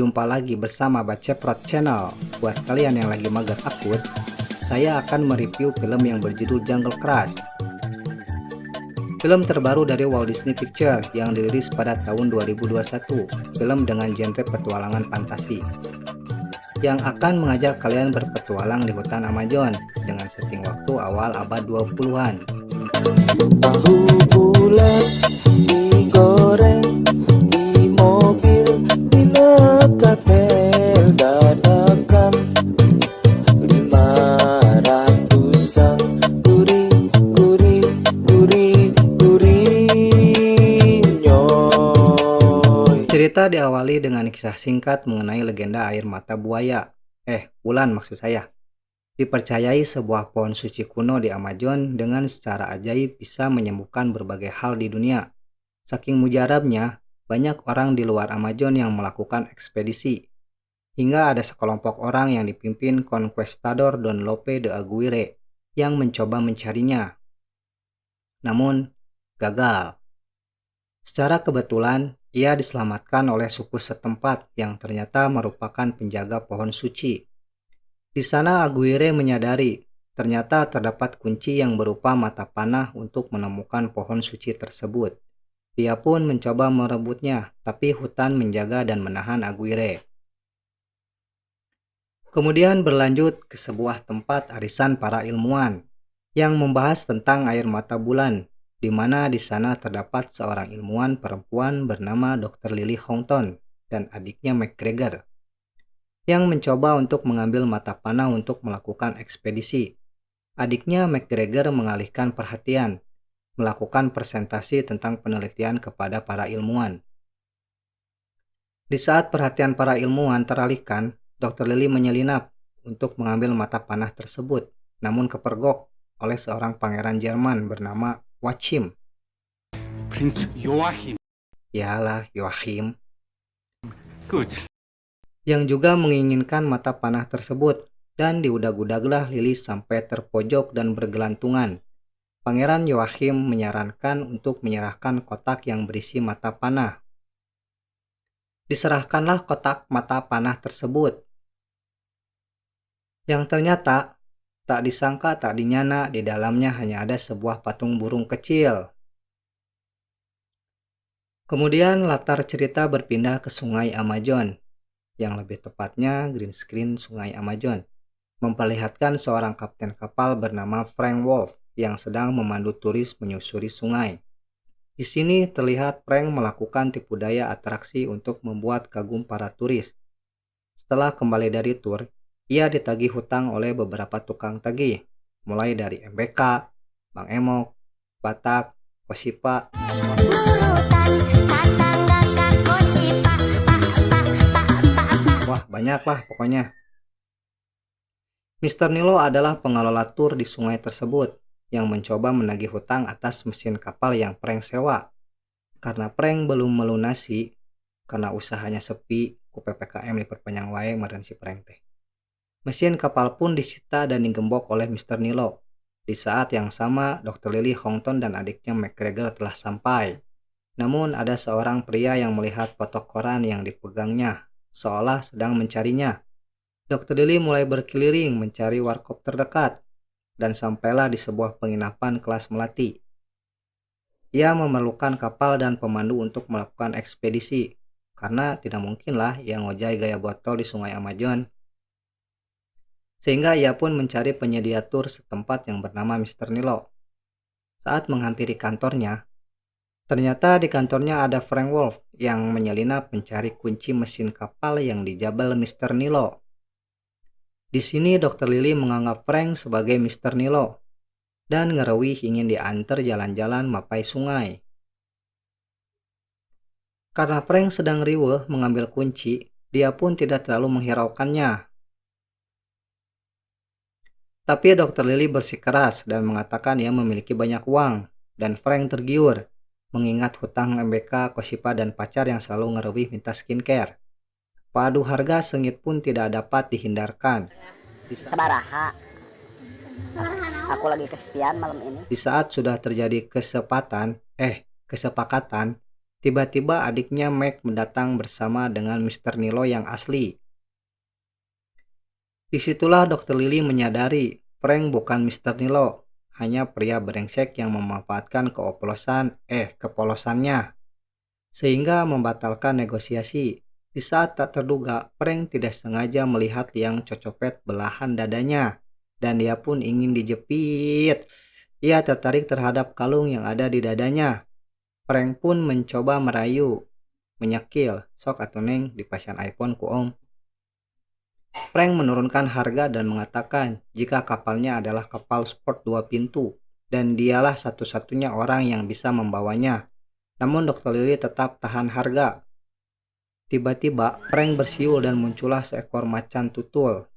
Jumpa lagi bersama Baceprot Channel. Buat kalian yang lagi mager akut, saya akan mereview film yang berjudul Jungle Cruise. Film terbaru dari Walt Disney Pictures yang dirilis pada tahun 2021. Film dengan genre petualangan fantasi yang akan mengajak kalian berpetualang di hutan Amazon dengan setting waktu awal abad 20-an. Tahu bulat digoreng di mobil di dekat mel dadakan 500-an gurih nyoy. Cerita diawali dengan kisah singkat mengenai legenda air mata buaya. Ulan maksud saya. Dipercayai sebuah pohon suci kuno di Amazon dengan secara ajaib bisa menyembuhkan berbagai hal di dunia. Saking mujarabnya, banyak orang di luar Amazon yang melakukan ekspedisi. Hingga ada sekelompok orang yang dipimpin Conquistador Don Lope de Aguirre yang mencoba mencarinya. Namun, gagal. Secara kebetulan, ia diselamatkan oleh suku setempat yang ternyata merupakan penjaga pohon suci. Di sana Aguirre menyadari ternyata terdapat kunci yang berupa mata panah untuk menemukan pohon suci tersebut. Dia pun mencoba merebutnya, tapi hutan menjaga dan menahan Aguirre. Kemudian berlanjut ke sebuah tempat arisan para ilmuwan yang membahas tentang air mata bulan, di mana di sana terdapat seorang ilmuwan perempuan bernama Dr. Lily Houghton dan adiknya McGregor yang mencoba untuk mengambil mata panah untuk melakukan ekspedisi. Adiknya McGregor mengalihkan perhatian, melakukan presentasi tentang penelitian kepada para ilmuwan. Di saat perhatian para ilmuwan teralihkan, Dr. Lily menyelinap untuk mengambil mata panah tersebut, namun kepergok oleh seorang pangeran Jerman bernama Joachim. Prinz Joachim. Yalah, Joachim. Gut. Yang juga menginginkan mata panah tersebut, dan diudag-udaglah Lily sampai terpojok dan bergelantungan. Pangeran Joachim menyarankan untuk menyerahkan kotak yang berisi mata panah. Diserahkanlah kotak mata panah tersebut. Yang ternyata, tak disangka tak dinyana di dalamnya hanya ada sebuah patung burung kecil. Kemudian latar cerita berpindah ke sungai Amazon, yang lebih tepatnya green screen sungai Amazon, memperlihatkan seorang kapten kapal bernama Frank Wolf yang sedang memandu turis menyusuri sungai. Di sini terlihat Frank melakukan tipu daya atraksi untuk membuat kagum para turis. Setelah kembali dari tur, ia ditagih hutang oleh beberapa tukang tagih, mulai dari MBK, Bang Emok, Batak, Kosipa, wah banyak lah pokoknya. Mr. Nilo adalah pengelola tur di sungai tersebut yang mencoba menagih hutang atas mesin kapal yang Frank sewa. Karena Frank belum melunasi, karena usahanya sepi, ku PPKM diperpanjang wae meureun si Frank teh. Mesin kapal pun disita dan digembok oleh Mr. Nilo. Di saat yang sama, Dr. Lily Houghton dan adiknya McGregor telah sampai. Namun ada seorang pria yang melihat foto koran yang dipegangnya, seolah sedang mencarinya. Dr. Lily mulai berkeliling mencari warkop terdekat, dan sampailah di sebuah penginapan kelas melati. Ia memerlukan kapal dan pemandu untuk melakukan ekspedisi, karena tidak mungkinlah ia ngojay gaya botol di sungai Amazon. Sehingga ia pun mencari penyedia tur setempat yang bernama Mr. Nilo. Saat menghampiri kantornya, ternyata di kantornya ada Frank Wolf yang menyelinap mencari kunci mesin kapal yang dijabel Mr. Nilo. Di sini Dr. Lily menganggap Frank sebagai Mr. Nilo dan ngerewih ingin diantar jalan-jalan mapai sungai. Karena Frank sedang riweuh mengambil kunci, dia pun tidak terlalu menghiraukannya. Tapi Dr. Lily bersikeras dan mengatakan ia memiliki banyak uang, dan Frank tergiur mengingat hutang MBK, Kosipa, dan pacar yang selalu ngerewih minta skincare. Padu harga sengit pun tidak dapat dihindarkan. Sabaraha. Aku lagi kesepian malam ini. Di saat sudah terjadi kesepakatan, Tiba-tiba adiknya Meg mendatang bersama dengan Mr. Nilo yang asli. Disitulah Dr. Lily menyadari Frank bukan Mr. Nilo, hanya pria brengsek yang memanfaatkan kepolosannya, sehingga membatalkan negosiasi. Di saat tak terduga, Frank tidak sengaja melihat liang cocopet belahan dadanya, dan dia pun ingin dijepit. Ia tertarik terhadap kalung yang ada di dadanya. Frank pun mencoba merayu, menyekil, sok atuh neng dipasang iPhone ku om. Frank menurunkan harga dan mengatakan jika kapalnya adalah kapal sport 2 pintu, dan dialah satu-satunya orang yang bisa membawanya. Namun Dr. Lily tetap tahan harga. Tiba-tiba Frank bersiul dan muncullah seekor macan tutul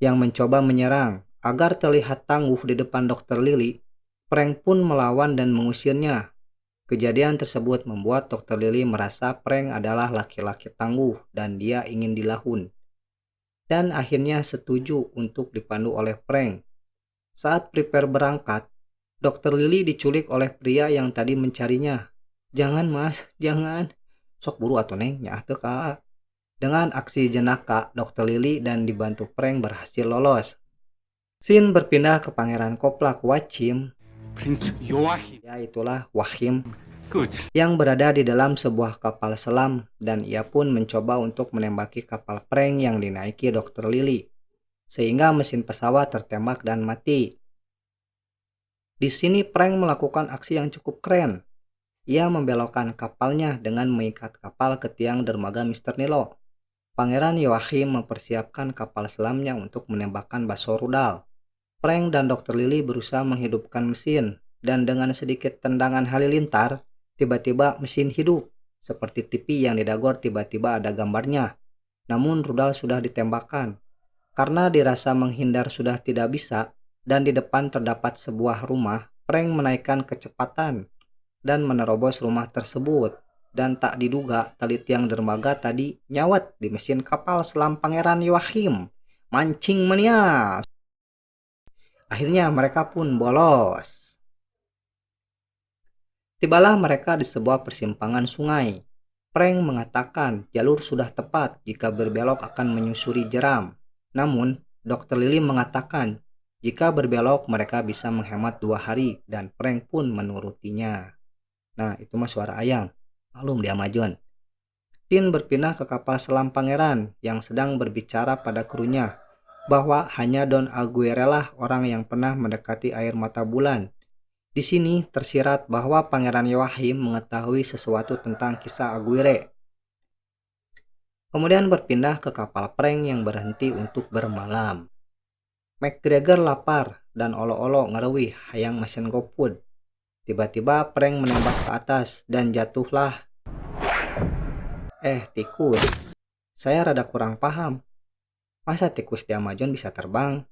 yang mencoba menyerang. Agar terlihat tangguh di depan Dr. Lily, Frank pun melawan dan mengusirnya. Kejadian tersebut membuat Dr. Lily merasa Frank adalah laki-laki tangguh dan dia ingin dilahun. Dan akhirnya setuju untuk dipandu oleh Frank. Saat prepare berangkat, Dr. Lily diculik oleh pria yang tadi mencarinya. Jangan mas, jangan. Sok buru atuh neng, nyaah teu ka. Dengan aksi jenaka, Dr. Lily dan dibantu Frank berhasil lolos. Scene berpindah ke Pangeran Koplak Wachim, Prinz Joachim. yaitulah Wahim, Gut. yang berada di dalam sebuah kapal selam, dan ia pun mencoba untuk menembaki kapal Frank yang dinaiki Dr. Lily, sehingga mesin pesawat tertembak dan mati. Di sini Frank melakukan aksi yang cukup keren. Ia membelokkan kapalnya dengan mengikat kapal ke tiang dermaga Mr. Nilo. Pangeran Joachim mempersiapkan kapal selamnya untuk menembakkan baso rudal. Frank dan Dr. Lily berusaha menghidupkan mesin, dan dengan sedikit tendangan halilintar, tiba-tiba mesin hidup. Seperti TV yang didagor tiba-tiba ada gambarnya. Namun rudal sudah ditembakkan. Karena dirasa menghindar sudah tidak bisa, dan di depan terdapat sebuah rumah, Frank menaikkan kecepatan dan menerobos rumah tersebut. Dan tak diduga tali tiang dermaga tadi nyawat di mesin kapal selam Pangeran Joachim. Mancing mania. Akhirnya mereka pun bolos. Tibalah mereka di sebuah persimpangan sungai. Frank mengatakan jalur sudah tepat jika berbelok akan menyusuri jeram. Namun Dr. Lily mengatakan jika berbelok mereka bisa menghemat 2 hari, dan Frank pun menurutinya. Nah itu mah suara ayam. Malum dia majuan. Tin berpindah ke kapal selam Pangeran yang sedang berbicara pada krunya bahwa hanya Don Aguirre lah orang yang pernah mendekati air mata bulan. Di sini tersirat bahwa Pangeran Joachim mengetahui sesuatu tentang kisah Aguirre. Kemudian berpindah ke kapal Frank yang berhenti untuk bermalam. McGregor lapar dan olo-olo ngerewih hayang mesen GoFood. Tiba-tiba Frank menembak ke atas dan jatuhlah. Tikus. Saya rada kurang paham. Masa tikus di Amazon bisa terbang?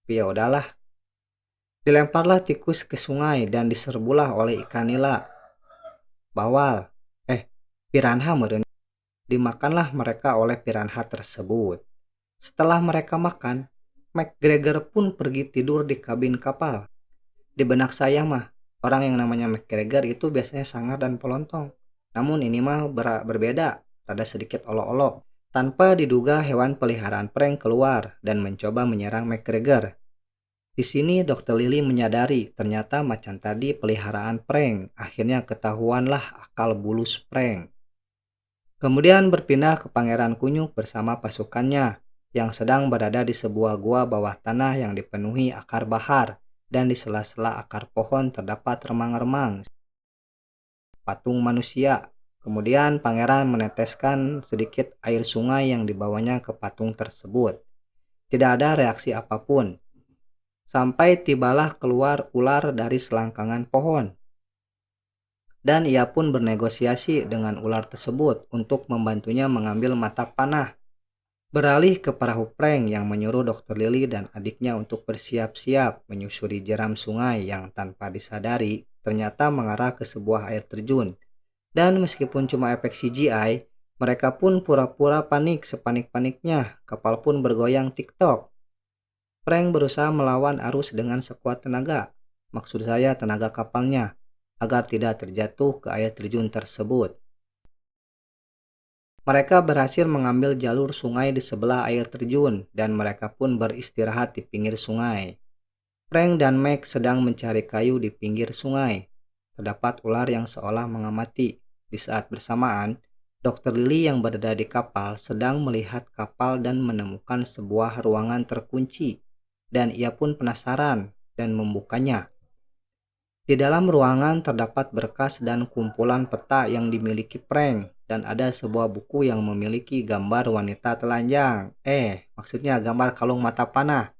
Ya udahlah. Dilemparlah tikus ke sungai dan diserbulah oleh ikan nila. Bawal. Piranha meureun. Dimakanlah mereka oleh piranha tersebut. Setelah mereka makan, McGregor pun pergi tidur di kabin kapal. Di benak saya mah, orang yang namanya McGregor itu biasanya sangar dan pelontong. Namun ini mah berbeda, rada sedikit olo-olo. Tanpa diduga hewan peliharaan Frank keluar dan mencoba menyerang McGregor. Di sini Dr. Lily menyadari ternyata macan tadi peliharaan Frank. Akhirnya ketahuanlah akal bulus Frank. Kemudian berpindah ke Pangeran Kunyuk bersama pasukannya yang sedang berada di sebuah gua bawah tanah yang dipenuhi akar bahar. Dan di sela-sela akar pohon terdapat remang-remang patung manusia. Kemudian pangeran meneteskan sedikit air sungai yang dibawanya ke patung tersebut. Tidak ada reaksi apapun. Sampai tibalah keluar ular dari selangkangan pohon. Dan ia pun bernegosiasi dengan ular tersebut untuk membantunya mengambil mata panah. Beralih ke perahu Frank yang menyuruh Dr. Lily dan adiknya untuk bersiap-siap menyusuri jeram sungai yang tanpa disadari ternyata mengarah ke sebuah air terjun. Dan meskipun cuma efek CGI, mereka pun pura-pura panik sepanik-paniknya. Kapal pun bergoyang TikTok. Frank berusaha melawan arus dengan sekuat tenaga. Maksud saya tenaga kapalnya. agar tidak terjatuh ke air terjun tersebut. Mereka berhasil mengambil jalur sungai di sebelah air terjun dan mereka pun beristirahat di pinggir sungai. Frank dan Meg sedang mencari kayu di pinggir sungai. Terdapat ular yang seolah mengamati. Di saat bersamaan, Dr. Lily yang berada di kapal sedang melihat kapal dan menemukan sebuah ruangan terkunci. Dan ia pun penasaran dan membukanya. Di dalam ruangan terdapat berkas dan kumpulan peta yang dimiliki Frank dan ada sebuah buku yang memiliki gambar wanita telanjang. Maksudnya gambar kalung mata panah.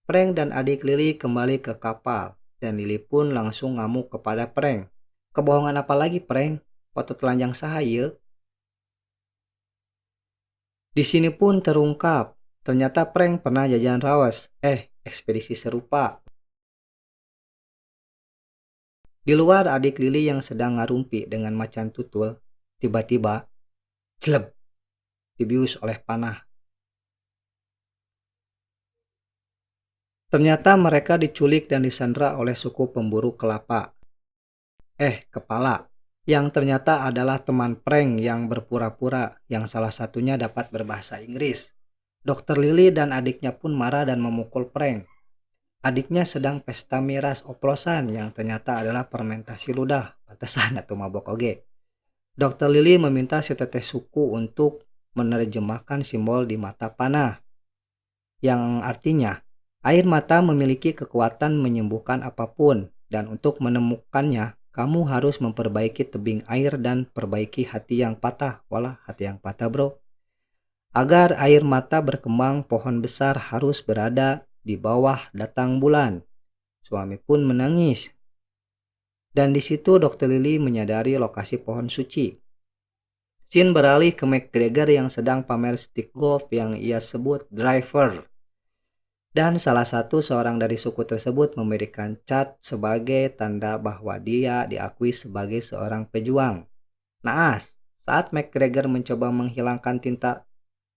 Frank dan adik Lily kembali ke kapal dan Lily pun langsung ngamuk kepada Frank. Kebohongan apa lagi, Frank? Foto telanjang sahaya. Di sini pun terungkap, ternyata Frank pernah jajan raos. Ekspedisi serupa. Di luar, adik Lily yang sedang ngarumpi dengan macan tutul, tiba-tiba, jeleb, dibius oleh panah. Ternyata mereka diculik dan disandra oleh suku pemburu kelapa. Kepala, yang ternyata adalah teman Frank yang berpura-pura, yang salah satunya dapat berbahasa Inggris. Dr. Lily dan adiknya pun marah dan memukul Frank. Adiknya sedang pesta miras oplosan yang ternyata adalah fermentasi ludah, pantesan atau mabok oge. Dr. Lily meminta si teteh suku untuk menerjemahkan simbol di mata panah, yang artinya air mata memiliki kekuatan menyembuhkan apapun, dan untuk menemukannya, kamu harus memperbaiki tebing air dan perbaiki hati yang patah. Walah, hati yang patah bro. Agar air mata berkembang, pohon besar harus berada di bawah datang bulan. Suami pun menangis. Dan di situ Dr. Lily menyadari lokasi pohon suci. Scene beralih ke McGregor yang sedang pamer stick golf yang ia sebut driver. Dan salah satu seorang dari suku tersebut memberikan cat sebagai tanda bahwa dia diakui sebagai seorang pejuang. Naas, saat McGregor mencoba menghilangkan tinta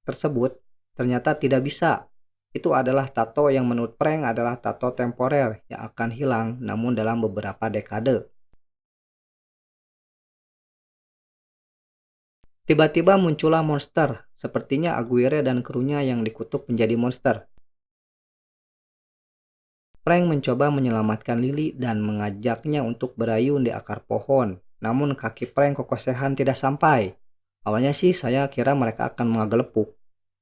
tersebut, ternyata tidak bisa. Itu adalah tato yang menurut Frank adalah tato temporer yang akan hilang namun dalam beberapa dekade. Tiba-tiba muncullah monster, sepertinya Aguirre dan krunya yang dikutuk menjadi monster. Frank mencoba menyelamatkan Lily dan mengajaknya untuk berayun di akar pohon, namun kaki Frank kokosehan tidak sampai. Awalnya sih saya kira mereka akan mengagelepuk.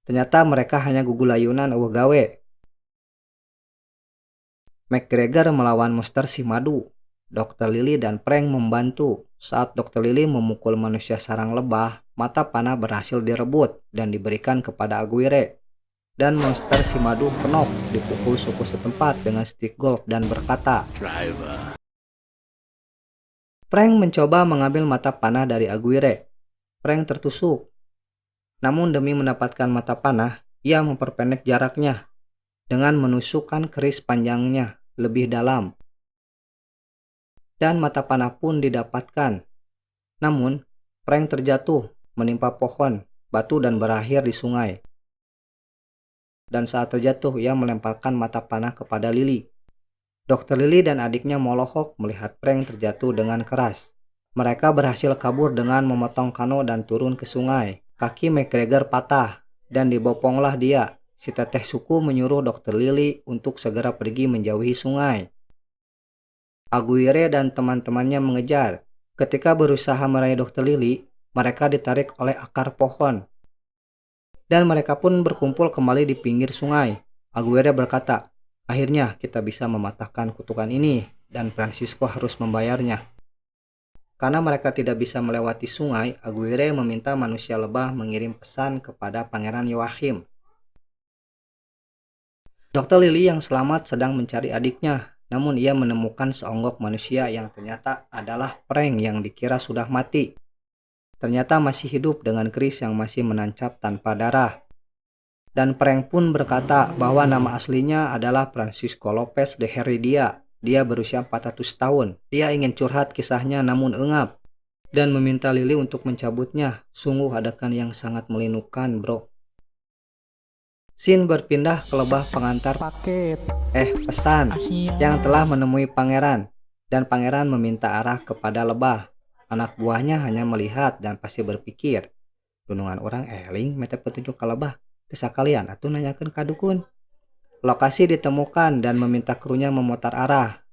Ternyata mereka hanya gugulayunan eueuh gawe. McGregor melawan monster si madu. Dr. Lily dan Frank membantu. Saat Dr. Lily memukul manusia sarang lebah, mata panah berhasil direbut dan diberikan kepada Aguirre. Dan monster si madu kenop dipukul suku setempat dengan stick golf dan berkata, Frank mencoba mengambil mata panah dari Aguirre. Frank tertusuk. Namun demi mendapatkan mata panah, ia memperpendek jaraknya dengan menusukkan keris panjangnya lebih dalam. Dan mata panah pun didapatkan. Namun, Frank terjatuh, menimpa pohon, batu dan berakhir di sungai. Dan saat terjatuh, ia melemparkan mata panah kepada Lily. Dr. Lily dan adiknya melohok melihat Frank terjatuh dengan keras. Mereka berhasil kabur dengan memotong kano dan turun ke sungai. Kaki McGregor patah dan diboponglah dia. Si teteh suku menyuruh Dr. Lily untuk segera pergi menjauhi sungai. Aguirre dan teman-temannya mengejar. Ketika berusaha meraih Dr. Lily, mereka ditarik oleh akar pohon. Dan mereka pun berkumpul kembali di pinggir sungai. Aguirre berkata, akhirnya kita bisa mematahkan kutukan ini dan Francisco harus membayarnya. Karena mereka tidak bisa melewati sungai, Aguirre meminta manusia lebah mengirim pesan kepada Pangeran Joachim. Dr. Lily yang selamat sedang mencari adiknya, namun ia menemukan seonggok manusia yang ternyata adalah Frank yang dikira sudah mati. Ternyata masih hidup dengan keris yang masih menancap tanpa darah. Dan Frank pun berkata bahwa nama aslinya adalah Francisco Lopez de Heredia. Dia berusia 400 tahun. Dia ingin curhat kisahnya namun engap. Dan meminta Lily untuk mencabutnya. Sungguh adegan yang sangat melinukan bro. Scene berpindah ke lebah pengantar pesan yang telah menemui pangeran. dan pangeran meminta arah kepada lebah. Anak buahnya hanya melihat dan pasti berpikir, dunungan orang eling mete petunjuk ke lebah. Desa kalian atuh nanyakeun ka dukun. Lokasi ditemukan dan meminta krunya memutar arah.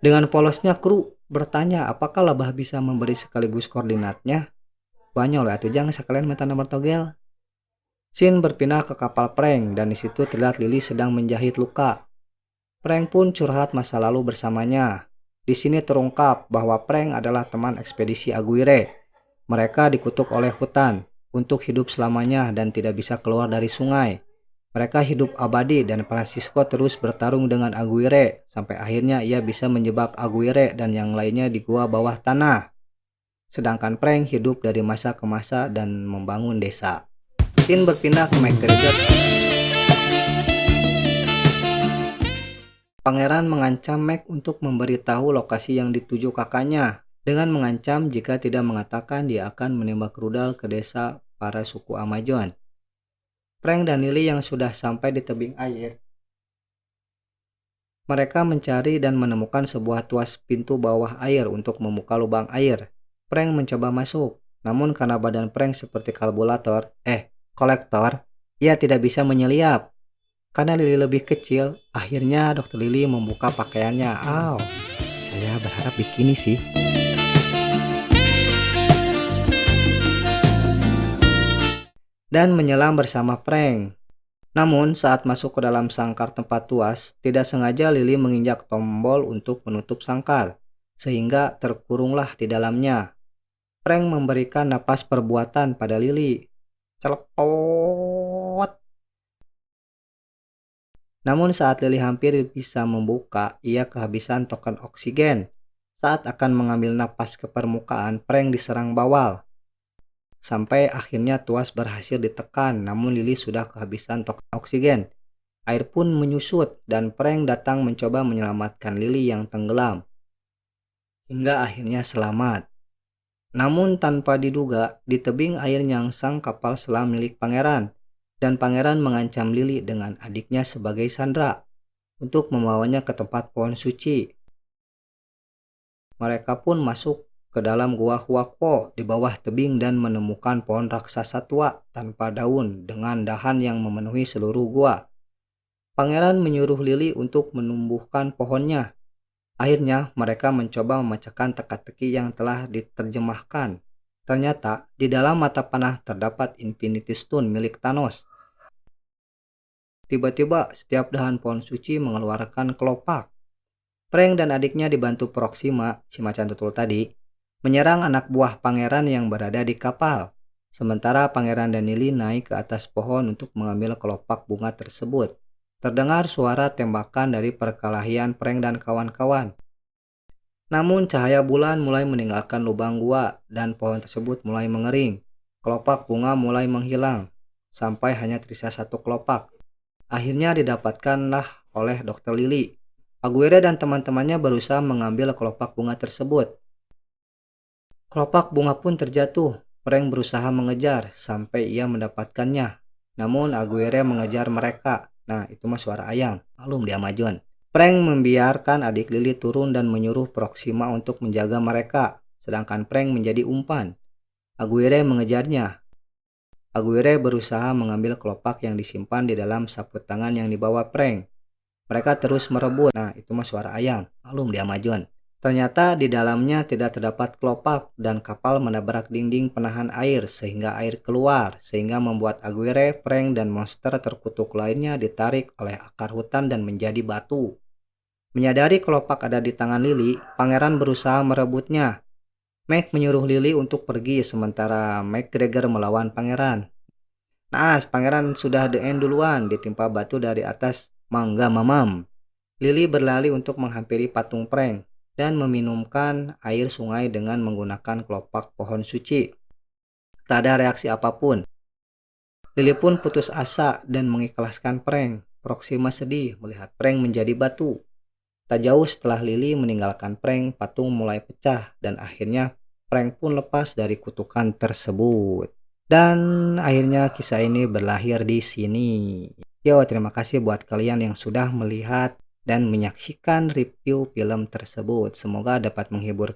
Dengan polosnya kru bertanya apakah lebah bisa memberi sekaligus koordinatnya. Banyol atuh jang sekalian minta nomor togel. Sin berpindah ke kapal Prank dan di situ terlihat Lily sedang menjahit luka. Prank pun curhat masa lalu bersamanya. Di sini terungkap bahwa Prank adalah teman ekspedisi Aguirre. Mereka dikutuk oleh hutan untuk hidup selamanya dan tidak bisa keluar dari sungai. Mereka hidup abadi dan Francisco terus bertarung dengan Aguirre sampai akhirnya ia bisa menjebak Aguirre dan yang lainnya di gua bawah tanah. Sedangkan Prank hidup dari masa ke masa dan membangun desa. Sin berpindah ke McGregor. Pangeran mengancam Mac untuk memberitahu lokasi yang dituju kakaknya, dengan mengancam jika tidak mengatakan dia akan menembak rudal ke desa para suku Amazon. Prank dan Lily yang sudah sampai di tebing air. Mereka mencari dan menemukan sebuah tuas pintu bawah air untuk membuka lubang air. Prank mencoba masuk, namun karena badan Prank seperti kolektor, ia tidak bisa menyeliap. Karena Lily lebih kecil, akhirnya Dr. Lily membuka pakaiannya. Saya berharap bikini sih. Dan menyelam bersama Prank. Namun saat masuk ke dalam sangkar tempat tuas, tidak sengaja Lily menginjak tombol untuk menutup sangkar, sehingga terkurunglah di dalamnya. Prank memberikan napas perbuatan pada Lily. Celepot. Namun saat Lily hampir bisa membuka, ia kehabisan token oksigen. Saat akan mengambil napas ke permukaan, Prank diserang bawal. Sampai akhirnya tuas berhasil ditekan, namun Lily sudah kehabisan token oksigen. Air pun menyusut dan Prank datang mencoba menyelamatkan Lily yang tenggelam. Hingga akhirnya selamat. Namun tanpa diduga, di tebing air nyangsang kapal selam milik pangeran. Dan pangeran mengancam Lily dengan adiknya sebagai sandera untuk membawanya ke tempat pohon suci. Mereka pun masuk ke dalam gua Huakpo di bawah tebing dan menemukan pohon raksasa tua tanpa daun dengan dahan yang memenuhi seluruh gua. Pangeran menyuruh Lily untuk menumbuhkan pohonnya. Akhirnya mereka mencoba memecahkan teka-teki yang telah diterjemahkan. Ternyata di dalam mata panah terdapat Infinity Stone milik Thanos. Tiba-tiba setiap dahan pohon suci mengeluarkan kelopak. Prank dan adiknya dibantu Proxima, si macan tutul tadi, menyerang anak buah pangeran yang berada di kapal. Sementara pangeran dan Lily naik ke atas pohon untuk mengambil kelopak bunga tersebut. Terdengar suara tembakan dari perkelahian Prank dan kawan-kawan. Namun cahaya bulan mulai meninggalkan lubang gua dan pohon tersebut mulai mengering. Kelopak bunga mulai menghilang sampai hanya tersisa satu kelopak. Akhirnya didapatkanlah oleh Dr. Lily. Aguirre dan teman-temannya berusaha mengambil kelopak bunga tersebut. Kelopak bunga pun terjatuh. Prank berusaha mengejar sampai ia mendapatkannya. Namun Aguirre mengejar mereka. Nah, itu mah suara ayam. Malum di Amazon. Prank membiarkan adik Lily turun dan menyuruh Proxima untuk menjaga mereka. Sedangkan Prank menjadi umpan. Aguirre mengejarnya. Aguirre berusaha mengambil kelopak yang disimpan di dalam sapu tangan yang dibawa Prank. Mereka terus merebut. Nah, itu mah suara ayam. Malum di Amazon. Ternyata di dalamnya tidak terdapat kelopak dan kapal menabrak dinding penahan air sehingga air keluar, sehingga membuat Aguirre, Prank, dan monster terkutuk lainnya ditarik oleh akar hutan dan menjadi batu. Menyadari kelopak ada di tangan Lily, pangeran berusaha merebutnya. Mac menyuruh Lily untuk pergi sementara McGregor melawan pangeran. Naas, pangeran sudah the end duluan, ditimpa batu dari atas. Mangga mamam. Lily berlari untuk menghampiri patung Prank dan meminumkan air sungai dengan menggunakan kelopak pohon suci. Tak ada reaksi apapun. Lily pun putus asa dan mengikhlaskan Prank. Proxima sedih melihat Prank menjadi batu. Tak jauh setelah Lily meninggalkan Prank, patung mulai pecah dan akhirnya Prank pun lepas dari kutukan tersebut. Dan akhirnya kisah ini berlahir di sini. Yo, terima kasih buat kalian yang sudah melihat dan menyaksikan review film tersebut. Semoga dapat menghibur